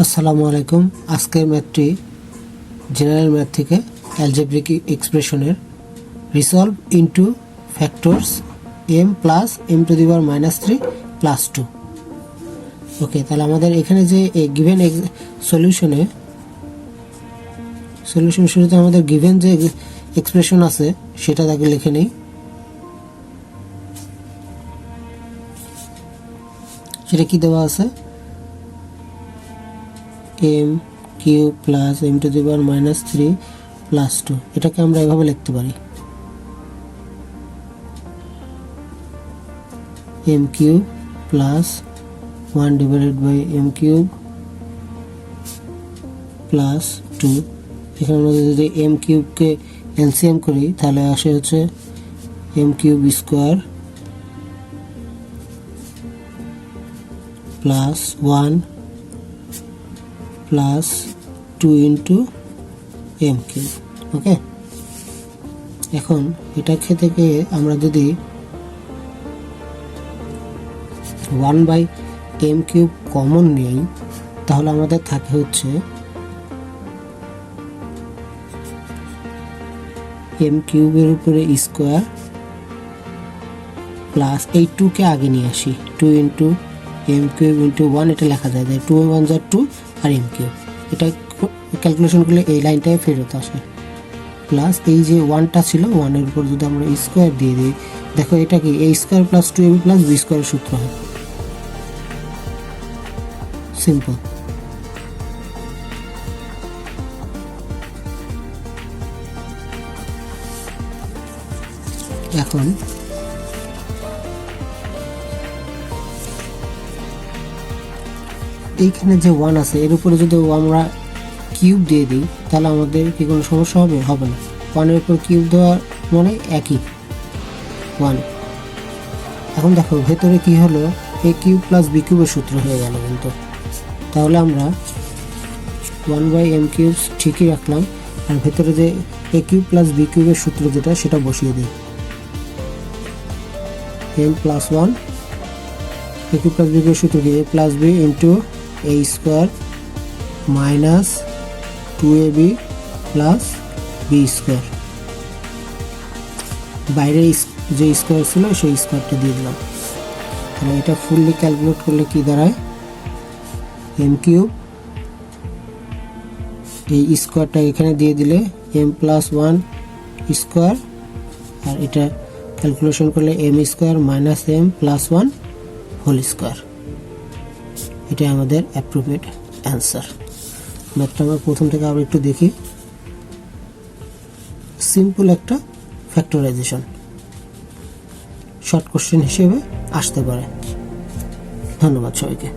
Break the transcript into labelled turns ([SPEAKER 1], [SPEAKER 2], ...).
[SPEAKER 1] আসসালামু আলাইকুম। আজকের ম্যাথটি জেনারেল ম্যাথ থেকে অ্যালজেব্রিক এক্সপ্রেশনের resolve into factors m plus m to the power -3 plus 2। ওকে, তাহলে আমাদের এখানে যে গিভেন সলিউশন শুরুতে আমাদের গিভেন যে এক্সপ্রেশন আছে সেটা তাকে লিখে নেই। সেটা কি দেওয়া আছে? m cube plus m to the power -3 plus 2। এটাকে আমরা এভাবে লিখতে পারি, m cube plus 1 divided by m cube plus 2। এখানে আমরা যদি m কিউবকে এলসিএম করি তাহলে আসে হচ্ছে m cube square plus 1 plus 2 into m cube. Okay, এখন এটা থেকে আমরা যদি 1/m কিউব কমন নেই তাহলে আমাদের থাকে হচ্ছে m কিউবের উপরে স্কোয়ার প্লাস এই 2 কে আগে নিয়ে আসি, 2 ইন্টু m কিউব ইন্টু 1। এটা লেখা যায় 2 1 যা 2 আর m কিউব। এটা ক্যালকুলেশন করলে এই লাইনটায় ফেরত আসে, প্লাস এই যে 1টা ছিল 1 এর উপর যদি আমরা স্কোয়ার দিয়ে দিই, দেখো এটা কি a square plus 2ab plus b স্কোয়ারের সূত্র হয়। সিম্পল। এখন এইখানে যে 1 আছে এর উপরে যদি আমরা কিউব দিয়ে দিই তাহলে আমাদের কি কোনো সমস্যা হবে? হবে না। 1 এর উপর কিউব দেওয়া মানে একই 1। এখন দেখো ভেতরে কি হলো, a কিউব প্লাস b কিউবের সূত্র হয়ে গেল কিন্তু। তাহলে আমরা 1/m কিউব ঠিকই রাখলাম, আর ভেতরে যে a কিউব প্লাস b কিউবের সূত্র যেটা সেটা বসিয়ে দিই, m plus 1 a cube plus b কিউবের সূত্র কি? a plus b into a square minus 2ab plus b square. বাইরে যে স্কোয়ার ছিল সেই স্কোয়ারটা দিয়ে দিলাম। তাহলে এটা ফুললি ক্যালকুলেট করলে কি দাঁড়ায়? m কিউব এই স্কোয়ারটা এখানে দিয়ে দিলে m প্লাস 1 স্কোয়ার, আর এটা ক্যালকুলেশন করলে m square minus m plus 1 whole square. এটাই আমাদের অ্যাপ্রোপ্রিয়েট অ্যান্সার। ম্যাথটা আমরা প্রথম থেকে আবার একটু দেখি। সিম্পল একটা ফ্যাক্টরাইজেশন, শর্ট কোশ্চেন হিসেবে আসতে পারে। ধন্যবাদ সবাইকে।